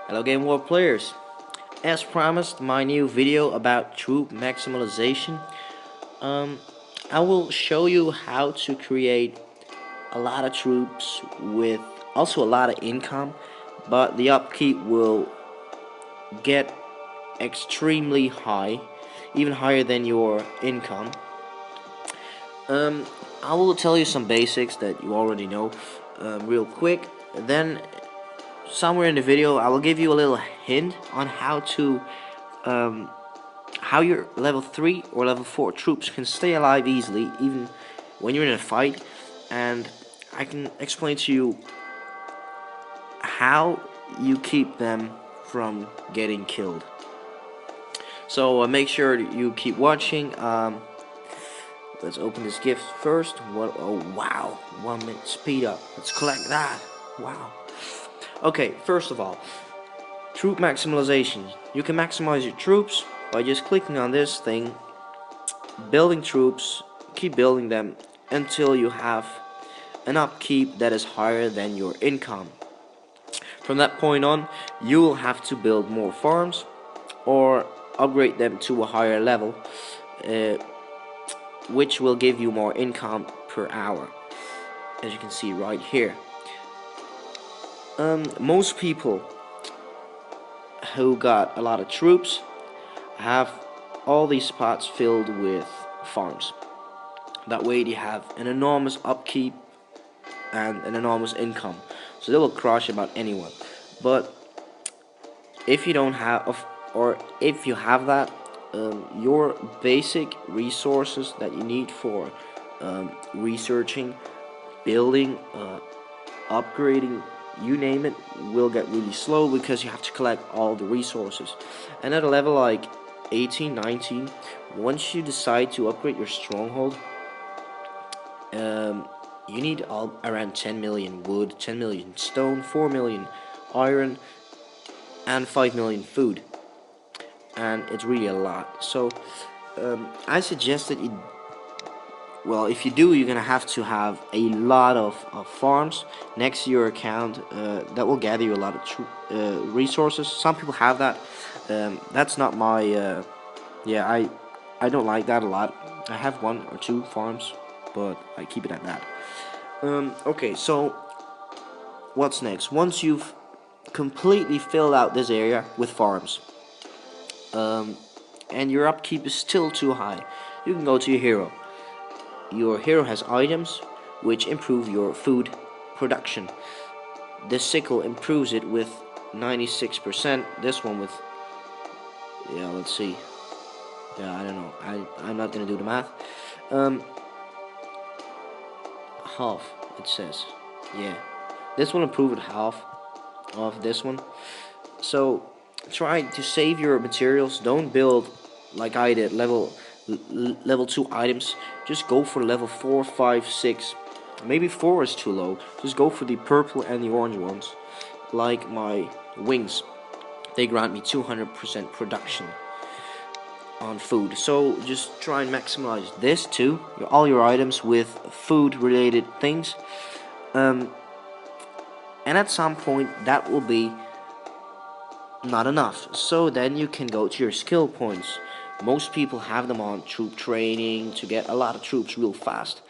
Hello Game War players. As promised, my new video about troop maximalization. I will show you how to create a lot of troops with also a lot of income, but the upkeep will get extremely high, even higher than your income. I will tell you some basics that you already know real quick. Then somewhere in the video I will give you a little hint on how your level 3 or level 4 troops can stay alive easily even when you're in a fight, and I can explain to you how you keep them from getting killed. So make sure you keep watching. Let's open this gift first. Oh wow, 1 minute speed up. Let's collect that. Wow. Okay, first of all, troop maximalization. You can maximize your troops by just clicking on this thing, building troops, keep building them until you have an upkeep that is higher than your income. From that point on, you will have to build more farms or upgrade them to a higher level, which will give you more income per hour, as you can see right here. Most people who got a lot of troops have all these spots filled with farms. That way they have an enormous upkeep and an enormous income, so they will crush about anyone. But if you don't have, or if you have that, your basic resources that you need for researching, building, upgrading, you name it, will get really slow because you have to collect all the resources. And at a level like 18, 19, once you decide to upgrade your stronghold, you need around 10 million wood, 10 million stone, 4 million iron, and 5 million food. And it's really a lot. So I suggest that if you do, you're gonna have to have a lot of farms next to your account that will gather you a lot of resources. Some people have that. That's not my I don't like that a lot. I have 1 or 2 farms, but I keep it at that. Okay, so what's next? Once you've completely filled out this area with farms, and your upkeep is still too high, you can go to your hero. Your hero has items which improve your food production. This sickle improves it with 96%. This one with, let's see. I don't know. I'm not gonna do the math. Half, it says. This will improve it half of this one. So try to save your materials. Don't build like I did, level 2 items. Just go for level 4, 5, 6. Maybe 4 is too low. Just go for the purple and the orange ones. Like my wings, they grant me 200% production on food. So just try and maximize this too, all your items with food related things, and at some point that will be not enough. So then you can go to your skill points. Most people have them on troop training to get a lot of troops real fast.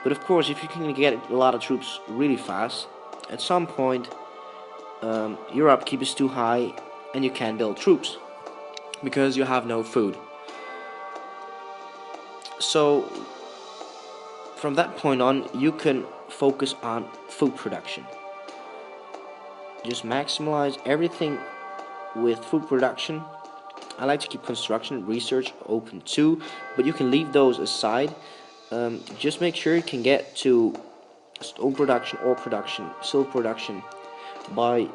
But of course, if you can get a lot of troops really fast, at some point your upkeep is too high and you can't build troops because you have no food. So from that point on, you can focus on food production. Just maximize everything with food production. I like to keep construction, research open too, but you can leave those aside. Just make sure you can get to stone production, ore production, silk production by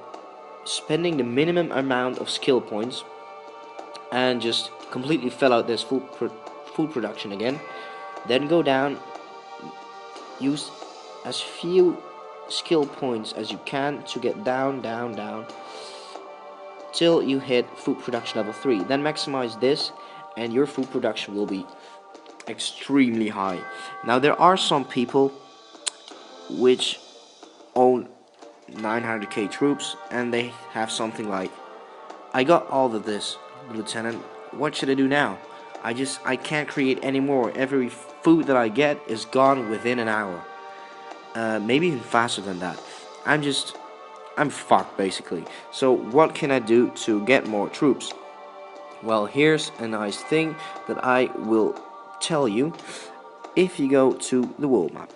spending the minimum amount of skill points, and just completely fill out this food production again. Then go down, use as few skill points as you can to get down till you hit food production level 3. Then maximize this and your food production will be extremely high. Now there are some people which own 900k troops, and they have something like, I got all of this, Lieutenant. What should I do now? I can't create any more. Every food that I get is gone within an hour. Maybe even faster than that. I'm fucked basically. So what can I do to get more troops? Well, here's a nice thing that I will tell you if you go to the world map.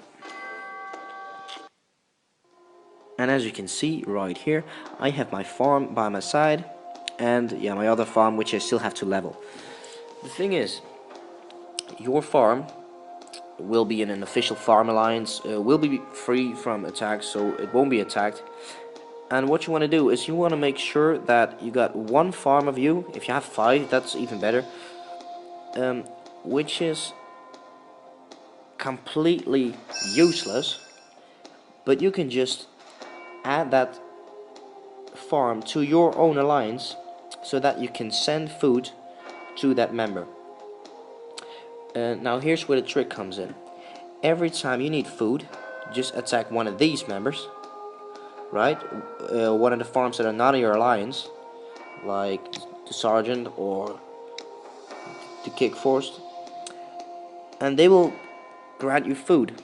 And as you can see right here, I have my farm by my side, and yeah, my other farm which I still have to level. The thing is, your farm will be in an official farm alliance, will be free from attacks, so it won't be attacked. And what you want to do is you want to make sure that you got one farm of you. If you have 5, that's even better, which is completely useless, but you can just add that farm to your own alliance so that you can send food to that member. Now here's where the trick comes in. Every time you need food, just attack one of these members, right? One of the farms that are not in your alliance, like the sergeant or the kick force, and they will grant you food.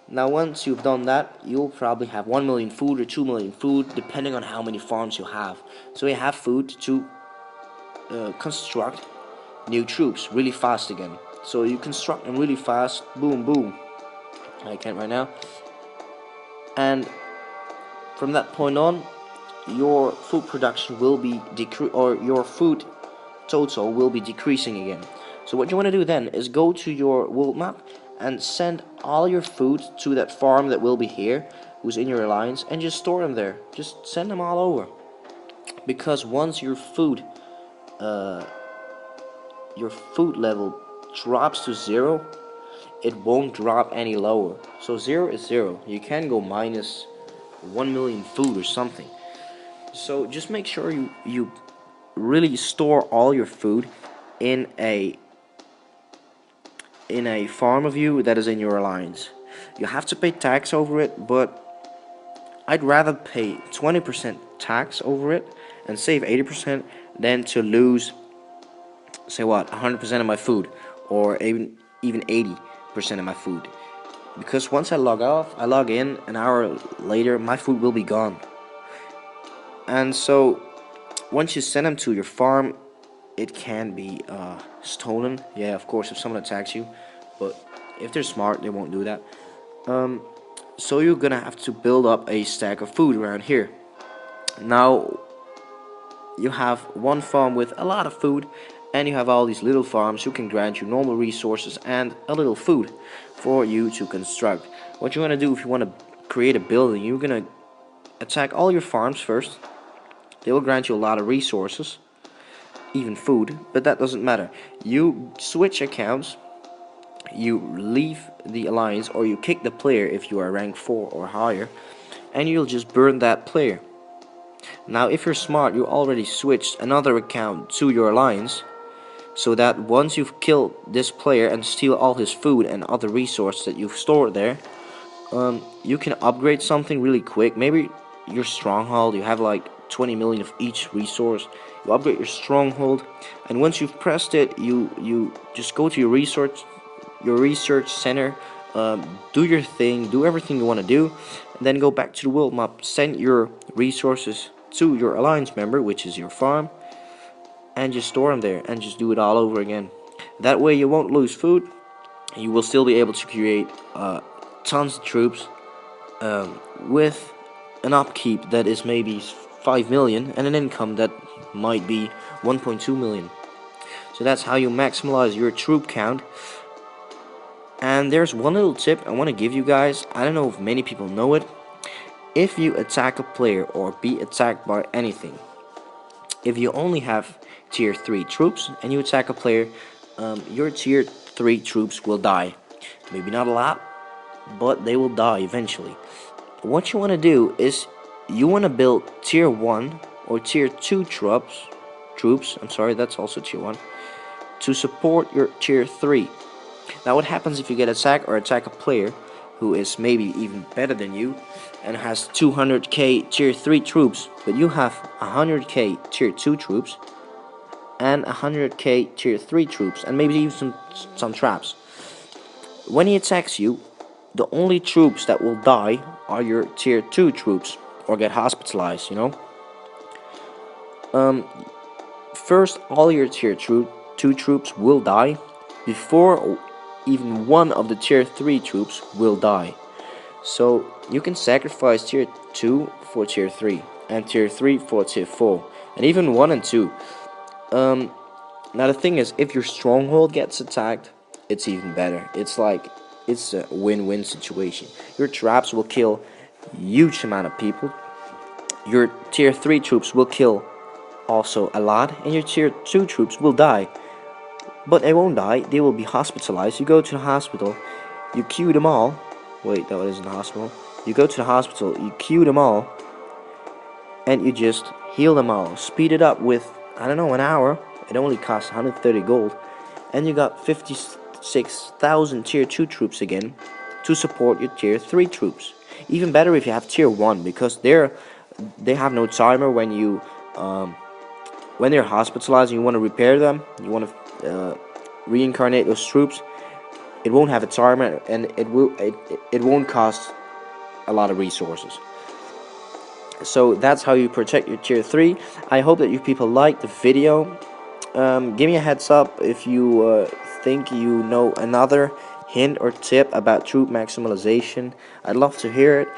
Now once you've done that, you'll probably have 1 million food or 2 million food, depending on how many farms you have. So you have food to construct new troops really fast again. So you construct them really fast, boom boom. I can't right now. And from that point on, your food production will be your food total will be decreasing again. So what you want to do then is go to your world map and send all your food to that farm that will be here, who's in your alliance, and just store them there. Just send them all over. Because once your food level drops to 0, it won't drop any lower. So 0 is 0. You can go minus 1 million food or something. So just make sure you really store all your food in a farm of you that is in your alliance. You have to pay tax over it, but I'd rather pay 20% tax over it and save 80% than to lose, say what, 100% of my food, or even 80% of my food. Because once I log off, I log in, an hour later, my food will be gone. And so once you send them to your farm, it can be stolen. Yeah, of course, if someone attacks you, but if they're smart, they won't do that. So you're gonna have to build up a stack of food around here. Now you have one farm with a lot of food, and you have all these little farms who can grant you normal resources and a little food for you to construct. What you want to do if you want to create a building, you're gonna attack all your farms first. They will grant you a lot of resources, even food, but that doesn't matter. You switch accounts, you leave the alliance, or you kick the player if you are rank 4 or higher, and you'll just burn that player. Now if you're smart, you already switched another account to your alliance, so that once you've killed this player and steal all his food and other resources that you've stored there, you can upgrade something really quick. Maybe your stronghold, you have like 20 million of each resource. You upgrade your stronghold, and once you've pressed it, you just go to your research center, do your thing, do everything you want to do, and then go back to the world map, send your resources to your alliance member, which is your farm, and just store them there, and just do it all over again. That way you won't lose food. You will still be able to create tons of troops with an upkeep that is maybe 5 million and an income that might be 1.2 million. So that's how you maximize your troop count. And there's one little tip I want to give you guys. I don't know if many people know it. If you attack a player or be attacked by anything, if you only have tier 3 troops and you attack a player, your tier 3 troops will die. Maybe not a lot, but they will die eventually. What you want to do is you want to build tier 1 or tier 2 troops, I'm sorry, that's also tier 1, to support your tier 3. Now what happens if you get attacked or attack a player? who is maybe even better than you and has 200k tier 3 troops, but you have 100k tier 2 troops and 100k tier 3 troops and maybe even some traps. When he attacks you, the only troops that will die are your tier 2 troops or get hospitalized, you know. First, all your tier 2 troops will die before even one of the tier 3 troops will die. So you can sacrifice tier 2 for tier 3 and tier 3 for tier 4 and even 1 and 2. Now the thing is, if your stronghold gets attacked, it's even better. It's a win-win situation. Your traps will kill huge amount of people. Your tier 3 troops will kill also a lot, and your tier 2 troops will die. But they won't die, they will be hospitalized. You go to the hospital, you queue them all. Wait, that isn't the hospital. You go to the hospital, you queue them all, and you just heal them all. Speed it up with, I don't know, an hour. It only costs 130 gold. And you got 56,000 tier 2 troops again to support your tier 3 troops. Even better if you have tier 1, because they have no timer when they're hospitalized and you want to repair them, you want to reincarnate those troops. It won't have a timer, and it won't cost a lot of resources. So that's how you protect your tier 3. I hope that you people like the video. Give me a heads up if you think you know another hint or tip about troop maximalization. I'd love to hear it.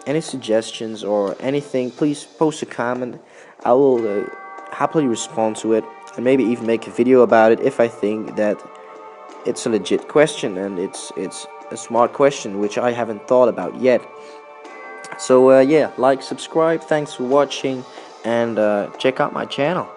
Any suggestions or anything, please post a comment. I will happily respond to it and maybe even make a video about it if I think that it's a legit question and it's a smart question which I haven't thought about yet. So yeah, like, subscribe, thanks for watching, and check out my channel.